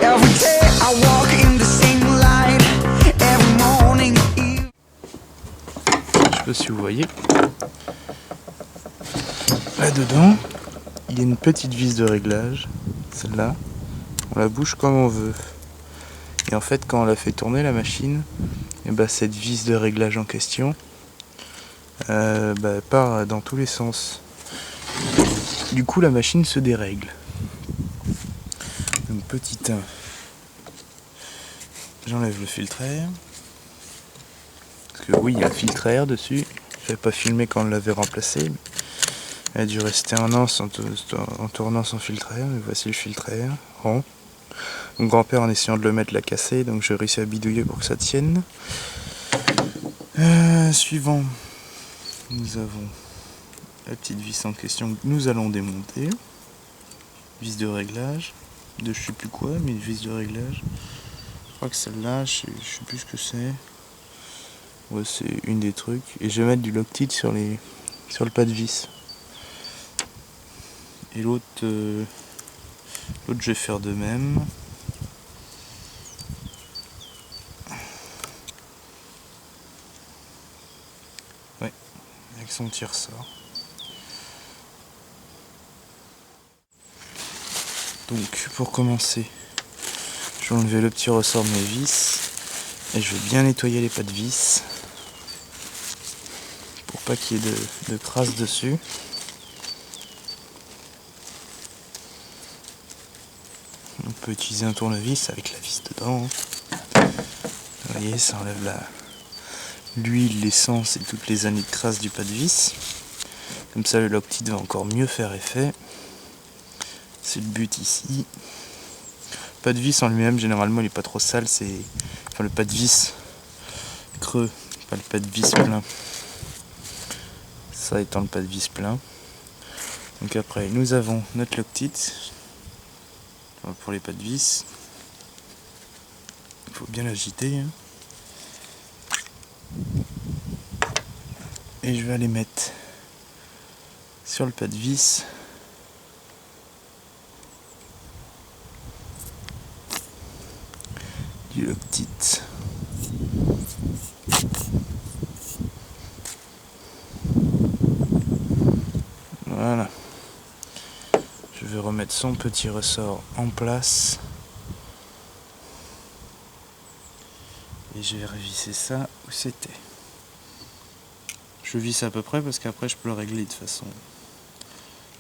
Every day I walk in the same light. Every morning. Je sais pas si vous voyez. Là-dedans, il y a une petite vis de réglage. Celle-là, on la bouge comme on veut. Et en fait, quand on la fait tourner la machine, et bah, cette vis de réglage en question part dans tous les sens. Du coup, la machine se dérègle. Donc, petit 1, j'enlève le filtre à air. Parce que oui, il y a le filtre à air dessus. Je n'avais pas filmé quand on l'avait remplacé. Elle a dû rester un an en tournant son filtre à air. Mais voici le filtre à air rond. Mon grand-père, en essayant de le mettre, l'a cassé. Donc j'ai réussi à bidouiller pour que ça tienne. Suivant, nous avons la petite vis en question que nous allons démonter. Vis de réglage. De je sais plus quoi, mais une vis de réglage. Je crois que celle-là, je sais plus ce que c'est. Ouais, c'est une des trucs. Et je vais mettre du Loctite sur le pas de vis. Et l'autre, je vais faire de même. Ouais, avec son petit ressort. Donc, pour commencer, je vais enlever le petit ressort de mes vis. Et je vais bien nettoyer les pas de vis. Pour pas qu'il y ait de crasse dessus. On peut utiliser un tournevis avec la vis dedans. Vous voyez, ça enlève l'huile, l'essence et toutes les années de crasse du pas de vis. Comme ça, le Loctite va encore mieux faire effet. C'est le but ici. Le pas de vis en lui-même, généralement, il n'est pas trop sale. Enfin, le pas de vis creux, pas le pas de vis plein. Ça étant le pas de vis plein. Donc après, nous avons notre Loctite. Pour les pas de vis. Il faut bien l'agiter. Hein. Et je vais aller mettre sur le pas de vis du Loctite. Voilà. Je vais remettre son petit ressort en place. Et je vais revisser ça où c'était. Je visse à peu près parce qu'après je peux le régler de toute façon.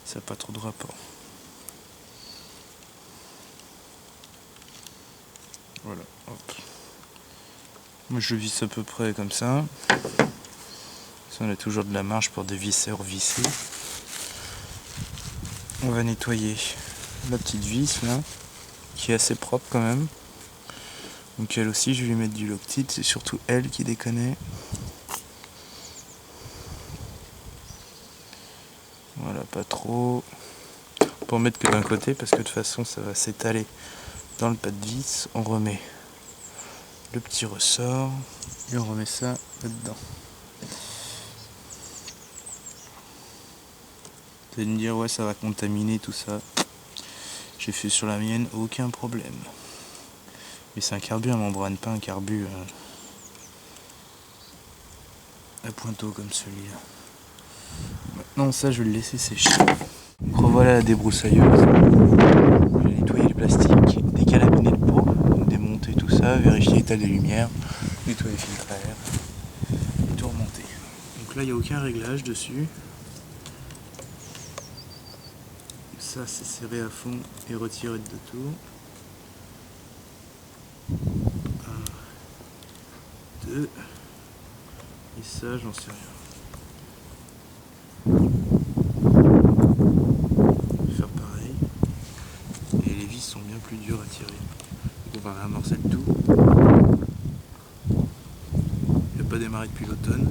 Ça n'a pas trop de rapport. Voilà. Hop. Moi je visse à peu près comme ça. Ça, on a toujours de la marge pour dévisser ou revisser. On va nettoyer la petite vis là, qui est assez propre quand même. Donc elle aussi, je vais lui mettre du Loctite. C'est surtout elle qui déconne. Voilà, pas trop. Pour mettre que d'un côté, parce que de toute façon, ça va s'étaler dans le pas de vis. On remet le petit ressort et on remet ça là-dedans. Vous allez me dire, ouais, ça va contaminer tout ça. J'ai fait sur la mienne, aucun problème. Mais c'est un carbu à membrane, pas un carbu à pointeau comme celui-là. Maintenant, ça, je vais le laisser sécher. Donc, revoilà la débroussailleuse. Je vais nettoyer le plastique, décalabiner le pot, démonter tout ça, vérifier l'état des lumières, nettoyer le filtre à air et tout remonter. Donc là, il n'y a aucun réglage dessus. Ça, c'est serré à fond et retiré de tout. 1, 2, et ça, j'en sais rien. Je vais faire pareil. Et les vis sont bien plus dures à tirer. Donc on va réamorcer le tout. Il n'a pas démarré depuis l'automne.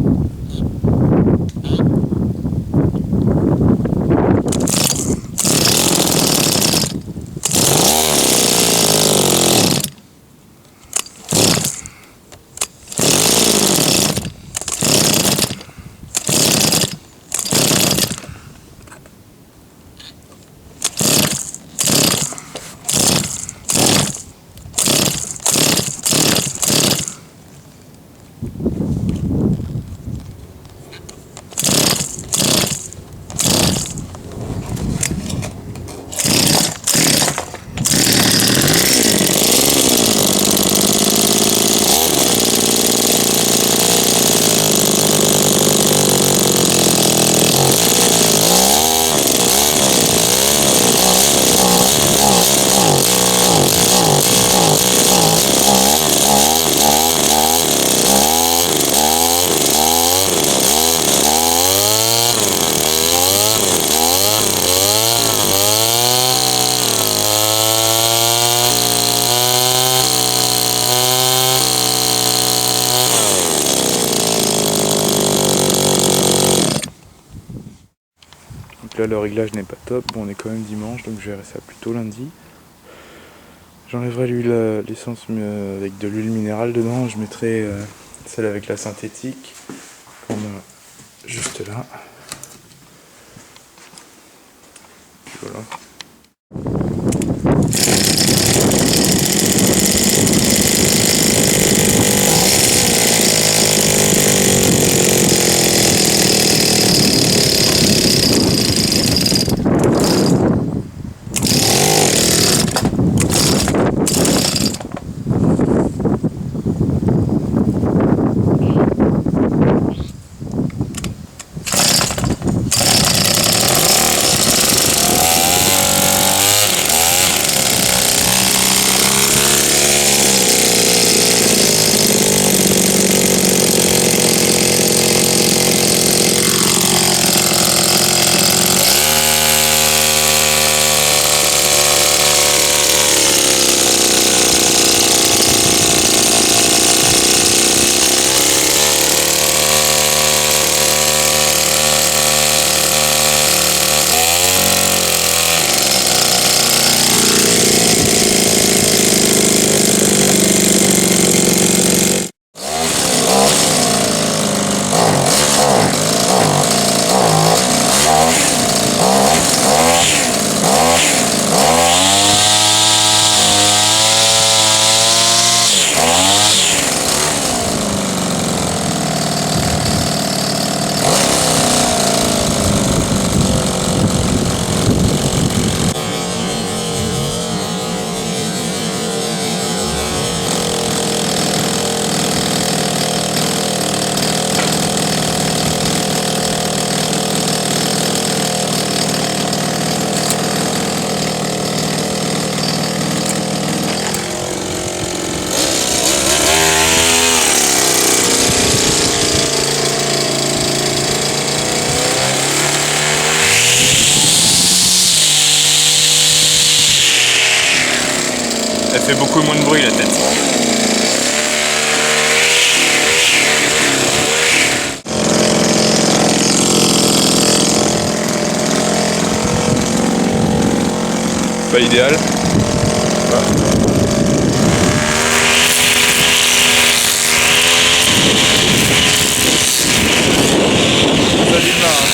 là le réglage n'est pas top. Bon, on est quand même dimanche, donc je verrai ça plutôt lundi. J'enlèverai l'essence avec de l'huile minérale dedans. Je mettrai celle avec la synthétique qu'on a juste là. Puis voilà. Elle fait beaucoup moins de bruit la tête. Pas idéal. Voilà. Ça démarre.